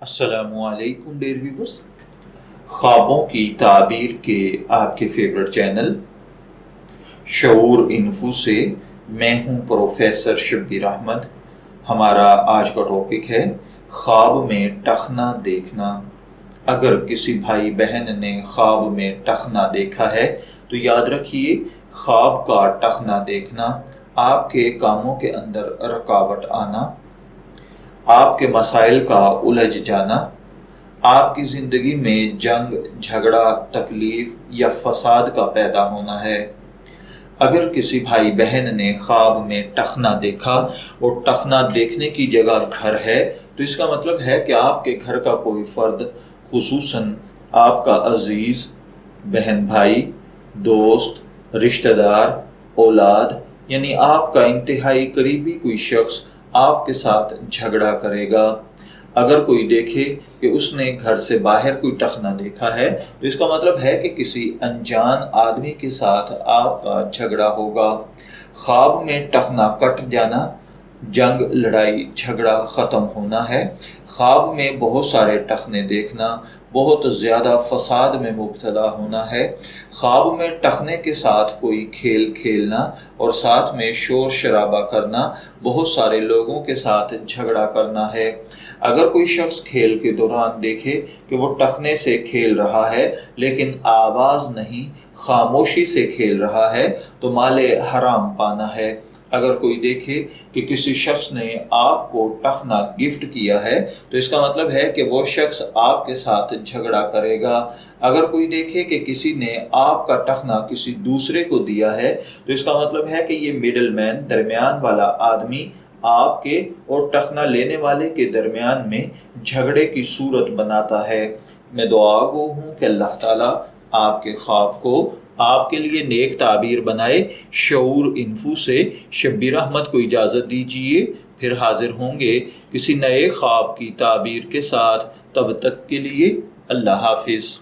السلام علیکم dear viewers, خوابوں کی تعبیر کے آپ کے فیورٹ چینل شعور انفو سے میں ہوں پروفیسر شبیر احمد۔ ہمارا آج کا ٹاپک ہے خواب میں ٹخنا دیکھنا۔ اگر کسی بھائی بہن نے خواب میں ٹخنا دیکھا ہے تو یاد رکھیے، خواب کا ٹخنا دیکھنا آپ کے کاموں کے اندر رکاوٹ آنا، آپ کے مسائل کا الجھ جانا، آپ کی زندگی میں جنگ، جھگڑا، تکلیف یا فساد کا پیدا ہونا ہے۔ اگر کسی بھائی بہن نے خواب میں ٹخنا دیکھا اور ٹخنا دیکھنے کی جگہ گھر ہے تو اس کا مطلب ہے کہ آپ کے گھر کا کوئی فرد، خصوصاً آپ کا عزیز، بہن بھائی، دوست، رشتہ دار، اولاد، یعنی آپ کا انتہائی قریبی کوئی شخص آپ کے ساتھ جھگڑا کرے گا۔ اگر کوئی دیکھے کہ اس نے گھر سے باہر کوئی ٹخنا دیکھا ہے تو اس کا مطلب ہے کہ کسی انجان آدمی کے ساتھ آپ کا جھگڑا ہوگا۔ خواب میں ٹخنا کٹ جانا، جنگ، لڑائی، جھگڑا ختم ہونا ہے۔ خواب میں بہت سارے ٹخنے دیکھنا بہت زیادہ فساد میں مبتلا ہونا ہے۔ خواب میں ٹخنے کے ساتھ کوئی کھیل کھیلنا اور ساتھ میں شور شرابہ کرنا، بہت سارے لوگوں کے ساتھ جھگڑا کرنا ہے۔ اگر کوئی شخص کھیل کے دوران دیکھے کہ وہ ٹخنے سے کھیل رہا ہے لیکن آواز نہیں، خاموشی سے کھیل رہا ہے تو مال حرام پانا ہے۔ اگر کوئی دیکھے کہ کسی شخص نے آپ کو ٹخنا گفٹ کیا ہے تو اس کا مطلب ہے کہ وہ شخص آپ کے ساتھ جھگڑا کرے گا۔ اگر کوئی دیکھے کہ کسی نے آپ کا ٹخنا کسی دوسرے کو دیا ہے تو اس کا مطلب ہے کہ یہ مڈل مین، درمیان والا آدمی، آپ کے اور ٹخنا لینے والے کے درمیان میں جھگڑے کی صورت بناتا ہے۔ میں دعا گو ہوں کہ اللہ تعالیٰ آپ کے خواب کو آپ کے لیے نیک تعبیر بنائے۔ شعور انفو سے شبیر احمد کو اجازت دیجیے، پھر حاضر ہوں گے کسی نئے خواب کی تعبیر کے ساتھ۔ تب تک کے لیے اللہ حافظ۔